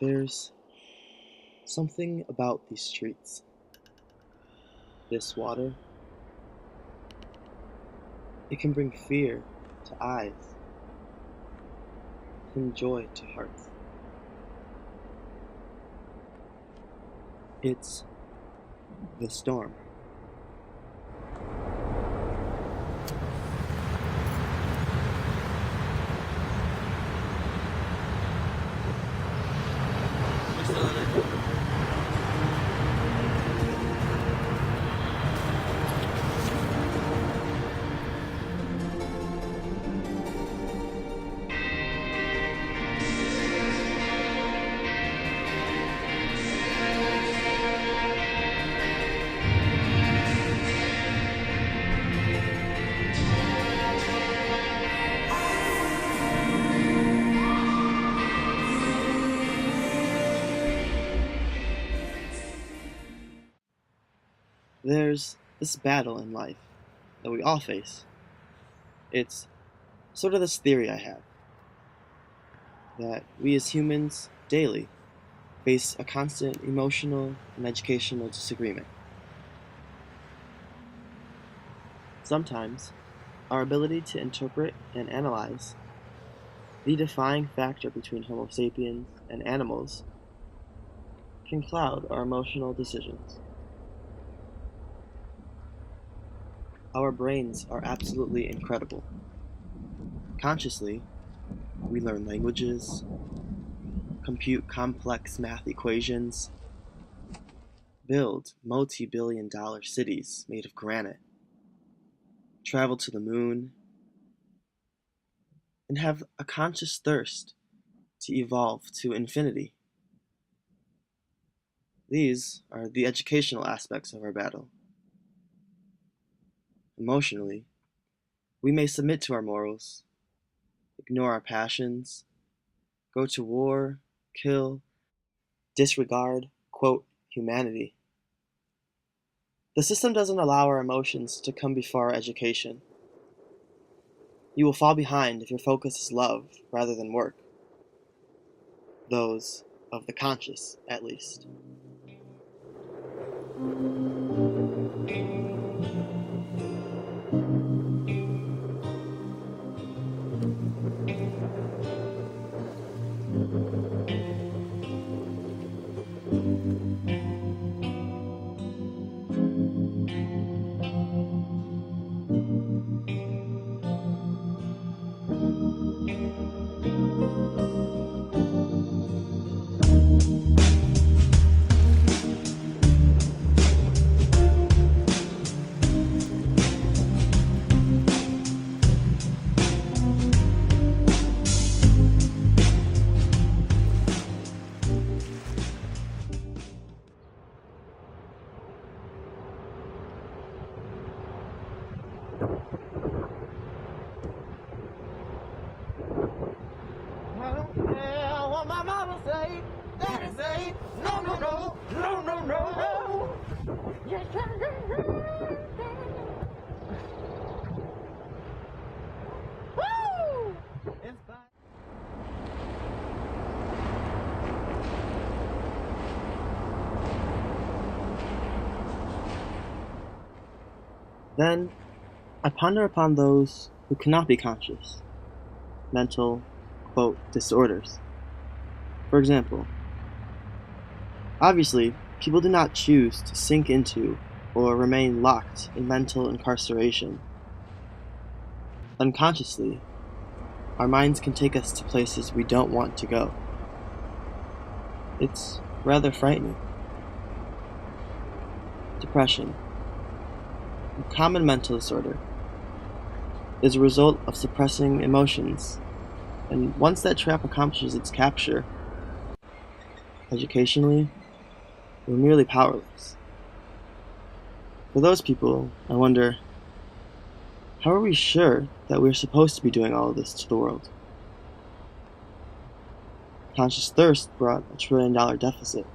There's something about these streets, this water. It can bring fear to eyes and joy to hearts. It's the storm. There's this battle in life that we all face. It's sort of this theory I have that we as humans daily face a constant emotional and educational disagreement. Sometimes, our ability to interpret and analyze the defining factor between Homo sapiens and animals can cloud our emotional decisions. Our brains are absolutely incredible. Consciously, we learn languages, compute complex math equations, build multi-billion-dollar cities made of granite, travel to the moon, and have a conscious thirst to evolve to infinity. These are the educational aspects of our battle. Emotionally, we may submit to our morals, ignore our passions, go to war, kill, disregard, quote, humanity. The system doesn't allow our emotions to come before our education. You will fall behind if your focus is love rather than work. Those of the conscious, at least. I don't care what my mama say, daddy say, no, no, no, no, no, no. You can't do Woo! It's fine. Then, I ponder upon those who cannot be conscious, mental, quote, disorders. For example, obviously, people do not choose to sink into or remain locked in mental incarceration. Unconsciously, our minds can take us to places we don't want to go. It's rather frightening. Depression, a common mental disorder, is a result of suppressing emotions, and once that trap accomplishes its capture, educationally, we're merely powerless. For those people, I wonder, how are we sure that we're supposed to be doing all of this to the world? Conscious thirst brought a $1 trillion deficit.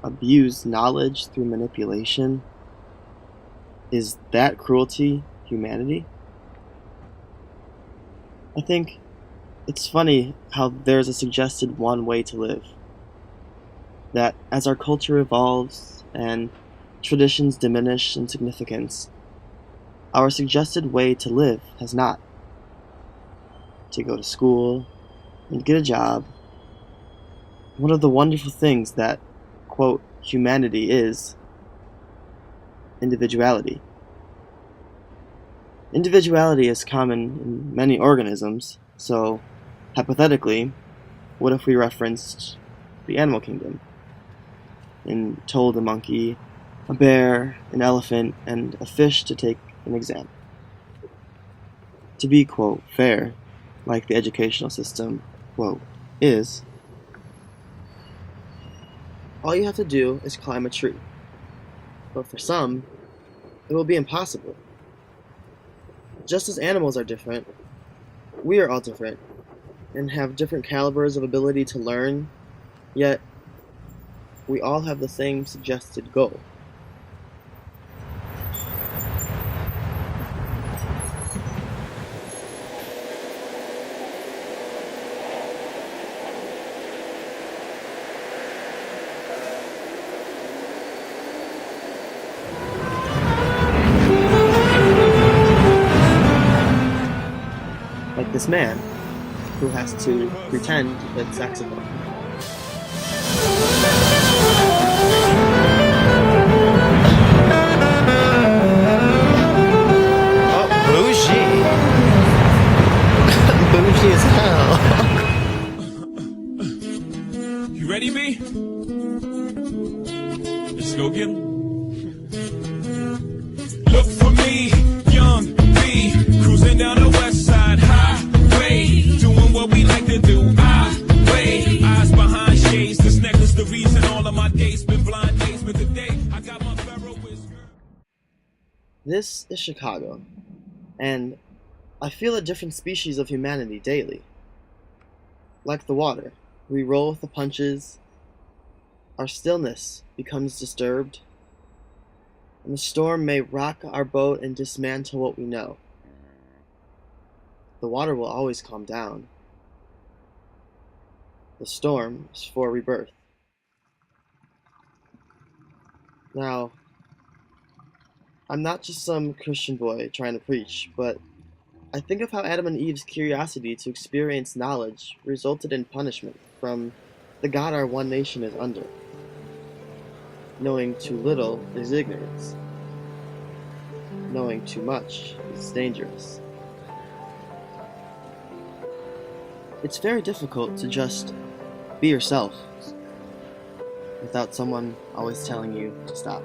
Abused knowledge through manipulation. Is that cruelty humanity? I think It's funny how there's a suggested one way to live, that as our culture evolves and traditions diminish in significance, our suggested way to live has not. To go to school and get a job. One of the wonderful things that, quote, humanity is individuality. Individuality is common in many organisms, so, hypothetically, what if we referenced the animal kingdom and told a monkey, a bear, an elephant, and a fish to take an exam? To be, quote, fair, like the educational system, quote, is, all you have to do is climb a tree. But for some, it will be impossible. Just as animals are different, we are all different, and have different calibers of ability to learn, yet we all have the same suggested goal. Like this man, who has to pretend to play the saxophone. Oh, bougie. Bougie as hell. You ready, B? Let's go get 'em. Look for me, young B, cruising down the west side highway, doing what we like to do. Eyes behind shades, this necklace the reason all of my days been blind days, but today I got my Pharaoh whisker. This is Chicago, and I feel a different species of humanity daily. Like the water, we roll with the punches, our stillness becomes disturbed, and the storm may rock our boat and dismantle what we know. The water will always calm down. The storm is for rebirth. Now, I'm not just some Christian boy trying to preach, but I think of how Adam and Eve's curiosity to experience knowledge resulted in punishment from the God our one nation is under. Knowing too little is ignorance. Knowing too much is dangerous. It's very difficult to just be yourself without someone always telling you to stop.